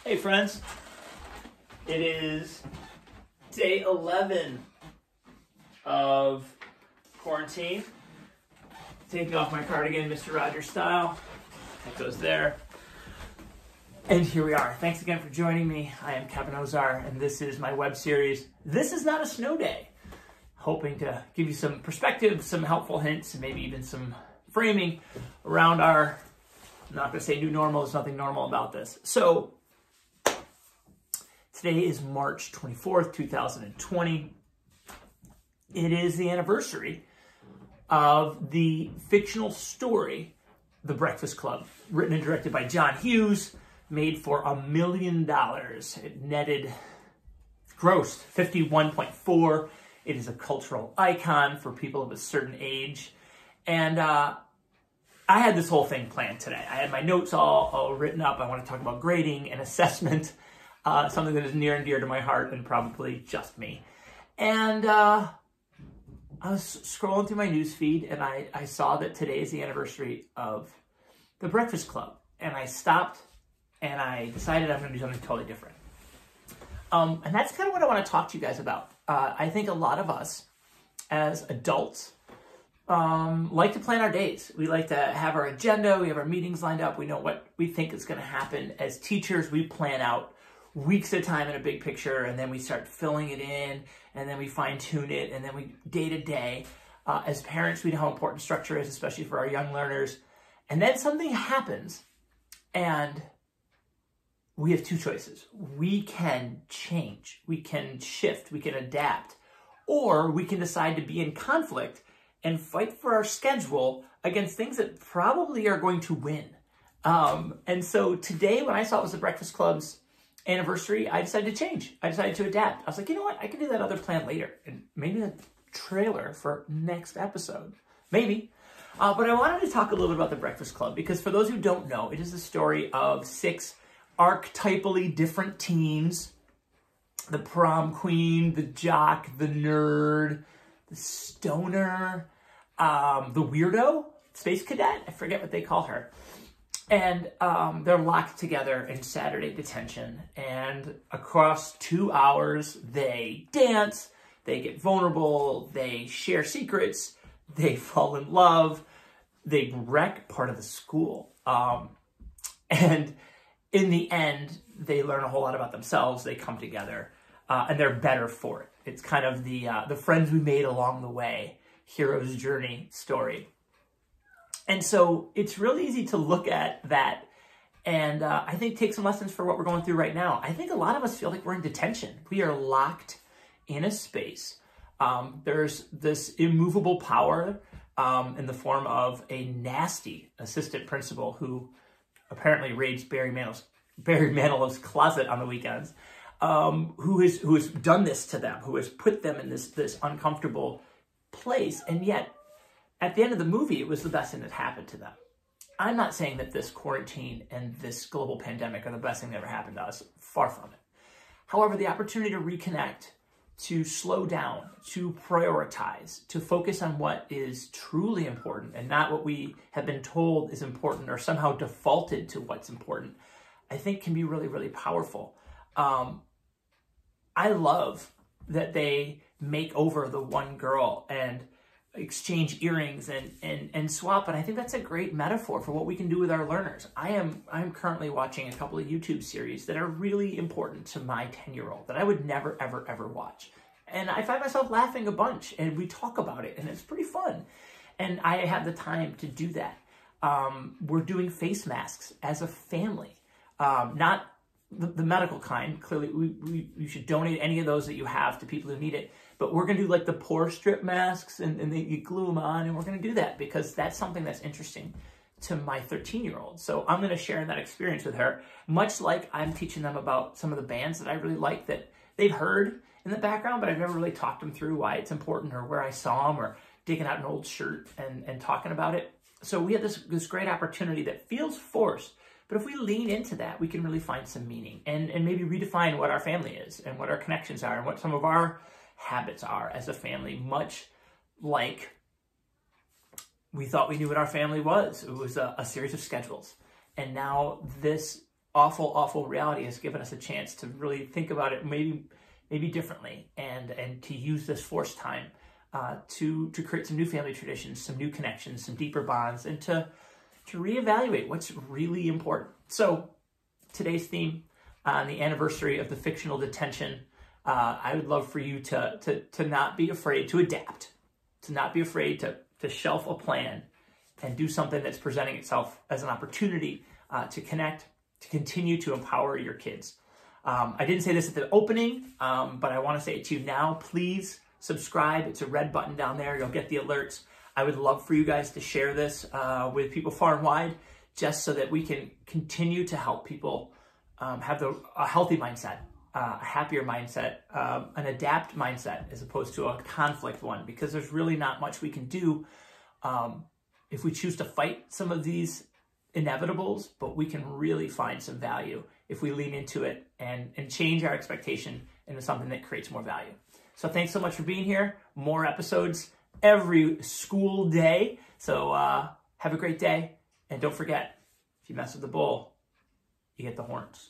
Hey friends, it is day 11 of quarantine. Taking off my cardigan, Mr. Rogers style. That goes there. And here we are. Thanks again for joining me. I am Kevin Ozar, and this is my web series, This Is Not a Snow Day. Hoping to give you some perspective, some helpful hints, and maybe even some framing around our, I'm not going to say new normal, there's nothing normal about this. So, today is March 24th, 2020. It is the anniversary of the fictional story, The Breakfast Club, written and directed by John Hughes, made for $1 million. It netted, grossed 51.4. It is a cultural icon for people of a certain age. And I had this whole thing planned today. I had my notes all written up. I want to talk about grading and assessment. Something that is near and dear to my heart and probably just me. And I was scrolling through my news feed and I saw that today is the anniversary of The Breakfast Club. And I stopped and I decided I'm going to do something totally different. And that's kind of what I want to talk to you guys about. I think a lot of us as adults like to plan our days. We like to have our agenda. We have our meetings lined up. We know what we think is going to happen. As teachers, we plan out weeks at a time in a big picture, and then we start filling it in, and then we fine tune it, and then we day to day. As parents, we know how important structure is, especially for our young learners. And then something happens, and we have two choices. We can change, we can shift, we can adapt, or we can decide to be in conflict and fight for our schedule against things that probably are going to win. And so today, when I saw it was the Breakfast Club's anniversary, I decided to change. I decided to adapt. I was like, you know what? I can do that other plan later. And maybe the trailer for next episode. Maybe. But I wanted to talk a little bit about the Breakfast Club because for those who don't know, it is the story of 6 archetypally different teens. The prom queen, the jock, the nerd, the stoner, the weirdo, space cadet. I forget what they call her. And they're locked together in Saturday detention. And across 2 hours, they dance, they get vulnerable, they share secrets, they fall in love, they wreck part of the school. And in the end, they learn a whole lot about themselves, they come together, and they're better for it. It's kind of the friends we made along the way, hero's journey story. And so it's really easy to look at that and I think take some lessons for what we're going through right now. I think a lot of us feel like we're in detention. We are locked in a space. There's this immovable power in the form of a nasty assistant principal who apparently raids Barry Manilow's closet on the weekends, who has done this to them, who has put them in this uncomfortable place, and yet at the end of the movie, it was the best thing that happened to them. I'm not saying that this quarantine and this global pandemic are the best thing that ever happened to us. Far from it. However, the opportunity to reconnect, to slow down, to prioritize, to focus on what is truly important and not what we have been told is important or somehow defaulted to what's important, I think can be really, really powerful. I love that they make over the one girl and exchange earrings and swap, and I think that's a great metaphor for what we can do with our learners. I'm currently watching a couple of YouTube series that are really important to my 10-year-old that I would never, ever, ever watch. And I find myself laughing a bunch, and we talk about it, and it's pretty fun. And I have the time to do that. We're doing face masks as a family, not the medical kind. Clearly, you should donate any of those that you have to people who need it. But we're going to do like the pore strip masks and you glue them on, and we're going to do that because that's something that's interesting to my 13-year-old. So I'm going to share that experience with her, much like I'm teaching them about some of the bands that I really like that they've heard in the background, but I've never really talked them through why it's important or where I saw them or digging out an old shirt and talking about it. So we have this great opportunity that feels forced, but if we lean into that, we can really find some meaning and maybe redefine what our family is and what our connections are and what some of our habits are as a family, much like we thought we knew what our family was. It was a series of schedules. And now this awful, awful reality has given us a chance to really think about it maybe differently, and to use this forced time to create some new family traditions, some new connections, some deeper bonds, and to reevaluate what's really important. So today's theme on the anniversary of the fictional detention, I would love for you to not be afraid to adapt, to not be afraid to shelf a plan and do something that's presenting itself as an opportunity to connect, to continue to empower your kids. I didn't say this at the opening, but I want to say it to you now. Please subscribe. It's a red button down there. You'll get the alerts. I would love for you guys to share this with people far and wide, just so that we can continue to help people have a healthy mindset, a happier mindset, an adapt mindset, as opposed to a conflict one, because there's really not much we can do if we choose to fight some of these inevitables, but we can really find some value if we lean into it and change our expectation into something that creates more value. So thanks so much for being here. More episodes every school day. So have a great day. And don't forget, if you mess with the bull, you get the horns.